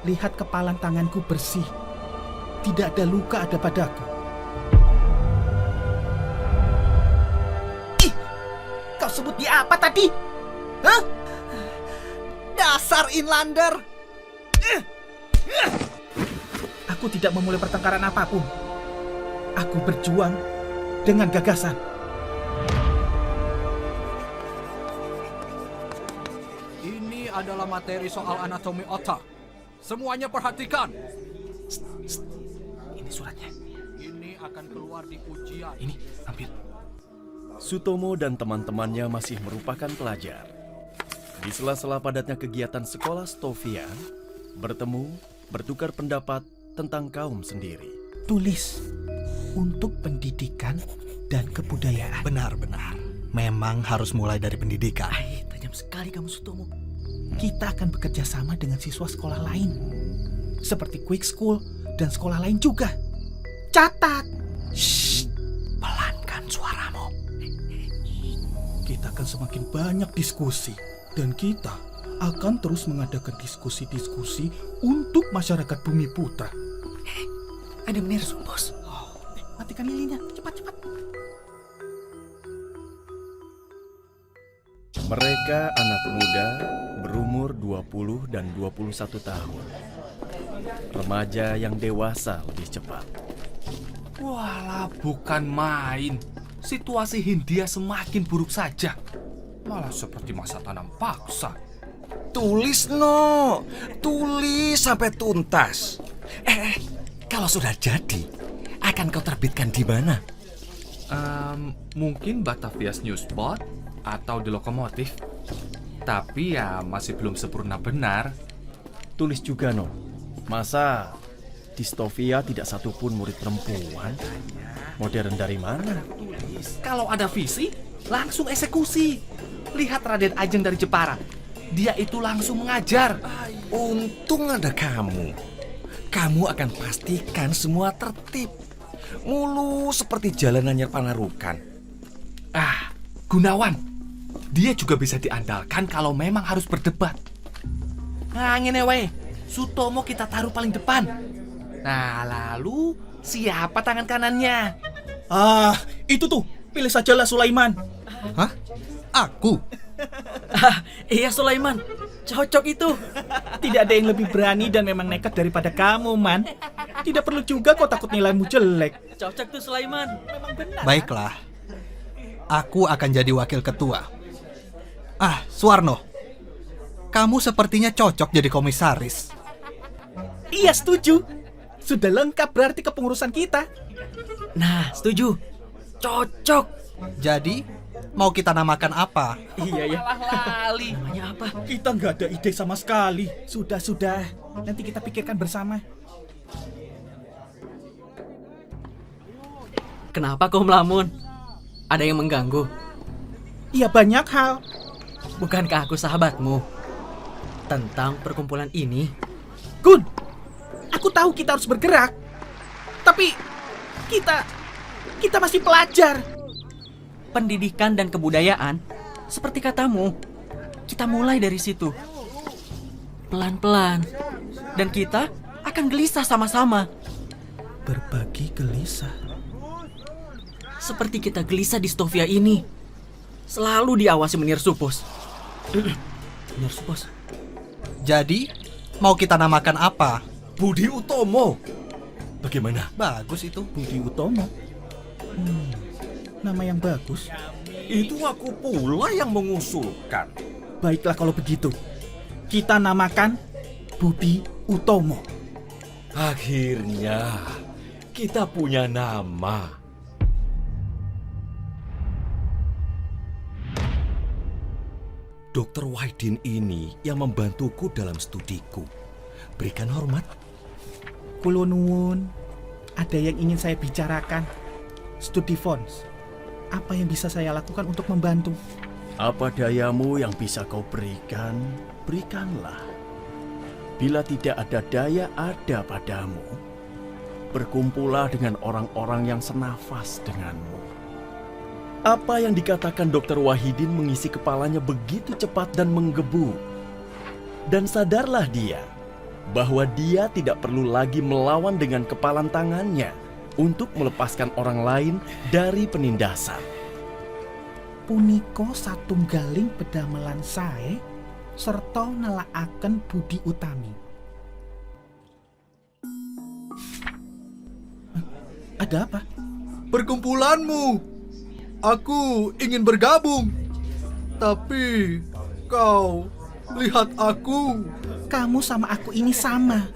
Lihat kepalan tanganku bersih. Tidak ada luka ada padaku. Ih, kau sebut dia apa tadi? Hah? Dasar inlander! Aku tidak memulai pertengkaran apapun. Aku berjuang dengan gagasan. Ini adalah materi soal anatomi otak. Semuanya perhatikan. Ini suratnya. Ini akan keluar di ujian. Ini, ambil. Sutomo dan teman-temannya masih merupakan pelajar. Di sela-sela padatnya kegiatan sekolah Stovia, bertemu, bertukar pendapat tentang kaum sendiri. Tulis untuk pendidikan dan kebudayaan. Benar-benar. Memang harus mulai dari pendidikan. Tajam sekali kamu, Sutomo. Kita akan bekerja sama dengan siswa sekolah lain. Seperti Quick School dan sekolah lain juga. Catat. Shh, pelankan suaramu. Kita akan semakin banyak diskusi. Dan kita akan terus mengadakan diskusi-diskusi untuk masyarakat Bumi Putra. Ada menir bos. Matikan lilinnya, cepat-cepat. Mereka anak muda berumur 20 dan 21 tahun. Remaja yang dewasa lebih cepat. Walah, bukan main. Situasi Hindia semakin buruk saja. Malah seperti masa tanam paksa. Tulis, No. Tulis sampai tuntas. Kalau sudah jadi, akan kau terbitkan di mana? Mungkin Batavias Newspot atau di Lokomotif. Tapi ya masih belum sempurna benar. Tulis juga, No. Masa di Stovia tidak satupun murid perempuan? Modern dari mana? Kalau ada visi, langsung eksekusi. Lihat Raden Ajeng dari Jepara. Dia itu langsung mengajar. Untung ada kamu. Kamu akan pastikan semua tertib. Mulus seperti jalan Anyar Panarukan. Gunawan. Dia juga bisa diandalkan kalau memang harus berdebat. Nah, ngene wae. Sutomo kita taruh paling depan. Nah, lalu siapa tangan kanannya? Itu tuh. Pilih sajalah Sulaiman. Hah? Aku? Iya, Sulaiman. Cocok itu. Tidak ada yang lebih berani dan memang nekat daripada kamu, Man. Tidak perlu juga kau takut nilaimu jelek. Cocok tuh, Sulaiman. Memang benar. Baiklah. Aku akan jadi wakil ketua. Suwarno. Kamu sepertinya cocok jadi komisaris. Iya, setuju. Sudah lengkap berarti kepengurusan kita. Nah, setuju. Cocok. Jadi, mau kita namakan apa? Iya ya. Lali. Namanya apa? Kita nggak ada ide sama sekali. Sudah. Nanti kita pikirkan bersama. Kenapa kau melamun? Ada yang mengganggu? Iya, banyak hal. Bukankah aku sahabatmu? Tentang perkumpulan ini, Gun, aku tahu kita harus bergerak. Tapi kita masih pelajar. pendidikan dan kebudayaan, seperti katamu, kita mulai dari situ. Pelan-pelan. Dan kita akan gelisah sama-sama. Berbagi gelisah. Seperti kita gelisah di Stovia ini. Selalu diawasi Menir Supos. Menir Supos. Jadi, mau kita namakan apa? Budi Utomo. Bagaimana? Bagus itu. Budi Utomo. Nama yang bagus. Itu aku pula yang mengusulkan. Baiklah kalau begitu. Kita namakan Budi Utomo. Akhirnya kita punya nama. Dokter Wahidin ini yang membantuku dalam studiku. Berikan hormat. Kulo nuwun. Ada yang ingin saya bicarakan. Studi Fons. Apa yang bisa saya lakukan untuk membantu? Apa dayamu yang bisa kau berikan, berikanlah. Bila tidak ada daya ada padamu, berkumpullah dengan orang-orang yang senafas denganmu. Apa yang dikatakan Dr. Wahidin mengisi kepalanya begitu cepat dan menggebu. Dan sadarlah dia bahwa dia tidak perlu lagi melawan dengan kepalan tangannya untuk melepaskan orang lain dari penindasan. Punika satunggaling pedamelan sae serta nelakaken budi utami. Ada apa? Perkumpulanmu. Aku ingin bergabung. Tapi kau lihat aku. Kamu sama aku ini sama.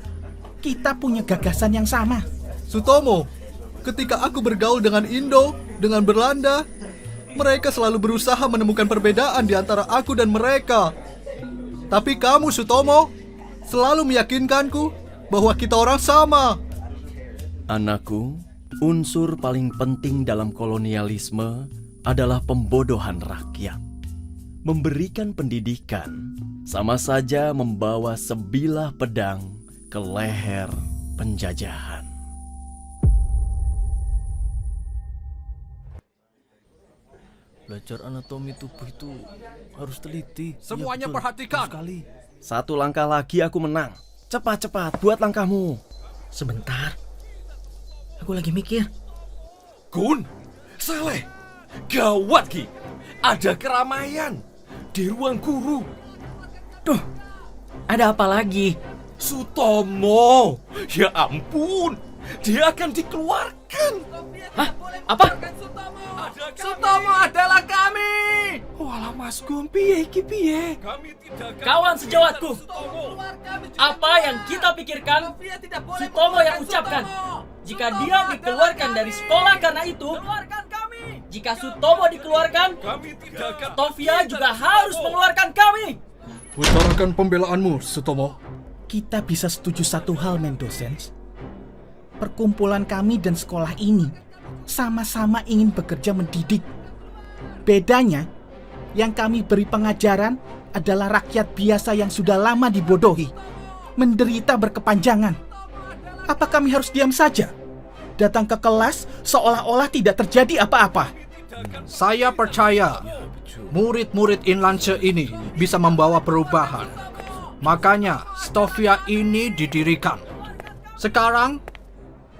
Kita punya gagasan yang sama. Sutomo, ketika aku bergaul dengan Indo, dengan Belanda, mereka selalu berusaha menemukan perbedaan di antara aku dan mereka. Tapi kamu, Sutomo, selalu meyakinkanku bahwa kita orang sama. Anakku, unsur paling penting dalam kolonialisme adalah pembodohan rakyat. Memberikan pendidikan sama saja membawa sebilah pedang ke leher penjajahan. Belajar anatomi tubuh itu harus teliti. Semuanya Iya, betul. perhatikan. Betul sekali. Satu langkah lagi aku menang. Cepat-cepat buat langkahmu. Sebentar. Aku lagi mikir. Gun, Saleh, gawat Ki. Ada keramaian di ruang guru. Duh, ada apa lagi? Sutomo, ya ampun, dia akan dikeluarkan. Hah? Apa? Sutomo adalah kami. Walah Mas Gun, piye iki piye? Kami tidak akan Kawan sejawatku, Sutomo. apa yang kita pikirkan, Sutomo yang ucapkan. Jika dia dikeluarkan dari sekolah karena itu, jika Sutomo dikeluarkan, Kami tidak akan Stovia juga harus mengeluarkan kami. Utarakan pembelaanmu, Sutomo. Kita bisa setuju satu hal, Mendosens. Perkumpulan kami dan sekolah ini sama-sama ingin bekerja mendidik. Bedanya, yang kami beri pengajaran adalah rakyat biasa yang sudah lama dibodohi, menderita berkepanjangan. Apa kami harus diam saja? Datang ke kelas seolah-olah tidak terjadi apa-apa. Saya percaya murid-murid Inlanse ini bisa membawa perubahan. Makanya Stovia ini didirikan. Sekarang,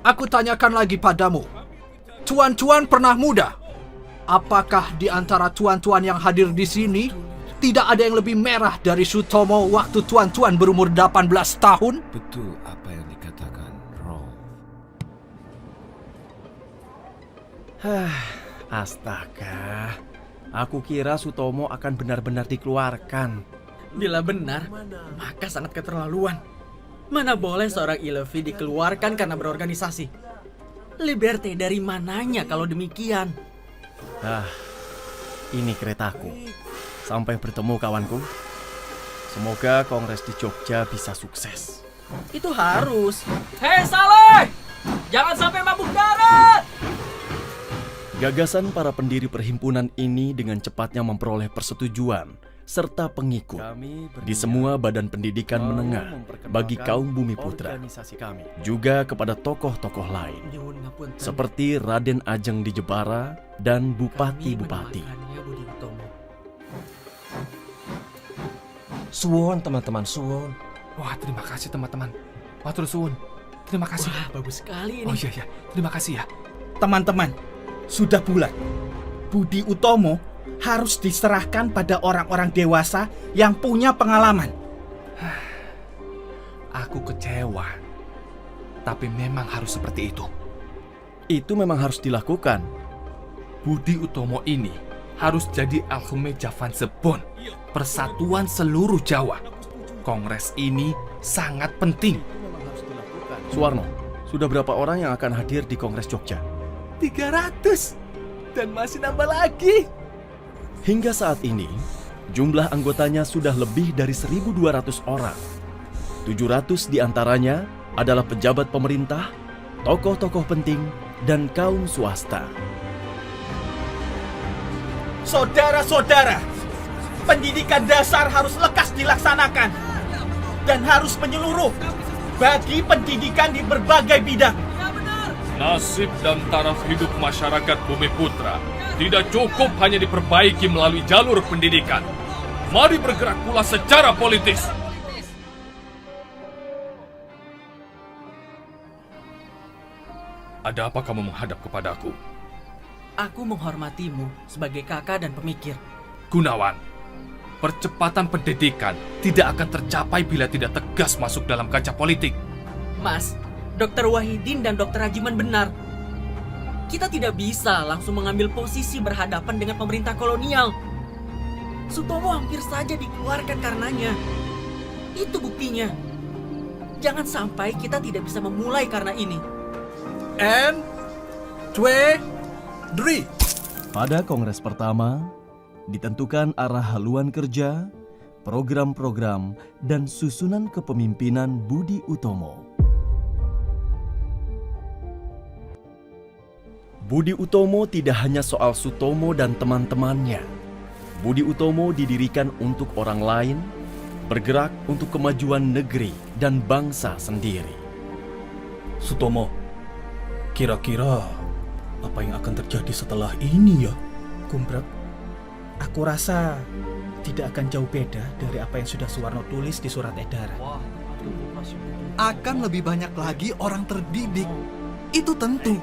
aku tanyakan lagi padamu. Tuan-tuan pernah muda? Apakah di antara tuan-tuan yang hadir di sini tidak ada yang lebih merah dari Sutomo waktu tuan-tuan berumur 18 tahun? Betul apa yang dikatakan Rolf. Astaga, aku kira Sutomo akan benar-benar dikeluarkan. Bila benar, maka sangat keterlaluan. Mana boleh seorang Illuvi dikeluarkan karena berorganisasi? Liberté dari mananya kalau demikian? Ini keretaku. Sampai bertemu kawanku. Semoga kongres di Jogja bisa sukses. Itu harus. Hei Saleh! Jangan sampai mabuk darat! Gagasan para pendiri perhimpunan ini dengan cepatnya memperoleh persetujuan serta pengikut di semua badan pendidikan menengah bagi kaum Bumi Putra, juga kepada tokoh-tokoh lain seperti Raden Ajeng di Jepara dan bupati-bupati. Suwon teman-teman, suwon. Wah, terima kasih teman-teman. Matur suwun. Terima kasih. Wah, bagus sekali ini. Oh iya, terima kasih ya. Teman-teman, sudah bulat. Budi Utomo harus diserahkan pada orang-orang dewasa yang punya pengalaman. Aku kecewa. Tapi memang harus seperti itu. Itu memang harus dilakukan. Budi Utomo ini harus jadi Alkhume Javan Sebon, persatuan seluruh Jawa. Kongres ini sangat penting. Suwarno, sudah berapa orang yang akan hadir di Kongres Jogja? 300 dan masih nambah lagi. Hingga saat ini, jumlah anggotanya sudah lebih dari 1.200 orang. 700 diantaranya adalah pejabat pemerintah, tokoh-tokoh penting, dan kaum swasta. Saudara-saudara, pendidikan dasar harus lekas dilaksanakan dan harus menyeluruh bagi pendidikan di berbagai bidang. Nasib dan taraf hidup masyarakat Bumi Putra tidak cukup hanya diperbaiki melalui jalur pendidikan. Mari bergerak pula secara politis. Ada apa kamu menghadap kepadaku? Aku menghormatimu sebagai kakak dan pemikir. Gunawan, percepatan pendidikan tidak akan tercapai bila tidak tegas masuk dalam kancah politik. Mas, Dr. Wahidin dan Dr. Rajiman benar. Kita tidak bisa langsung mengambil posisi berhadapan dengan pemerintah kolonial. Sutomo hampir saja dikeluarkan karenanya. Itu buktinya. Jangan sampai kita tidak bisa memulai karena ini. And 2, 3. Pada kongres pertama, ditentukan arah haluan kerja, program-program, dan susunan kepemimpinan Budi Utomo. Budi Utomo tidak hanya soal Sutomo dan teman-temannya. Budi Utomo didirikan untuk orang lain, bergerak untuk kemajuan negeri dan bangsa sendiri. Sutomo, kira-kira apa yang akan terjadi setelah ini ya? Gumbrek, aku rasa tidak akan jauh beda dari apa yang sudah Suwarno tulis di surat edaran. Akan lebih banyak lagi orang terdidik. Itu tentu.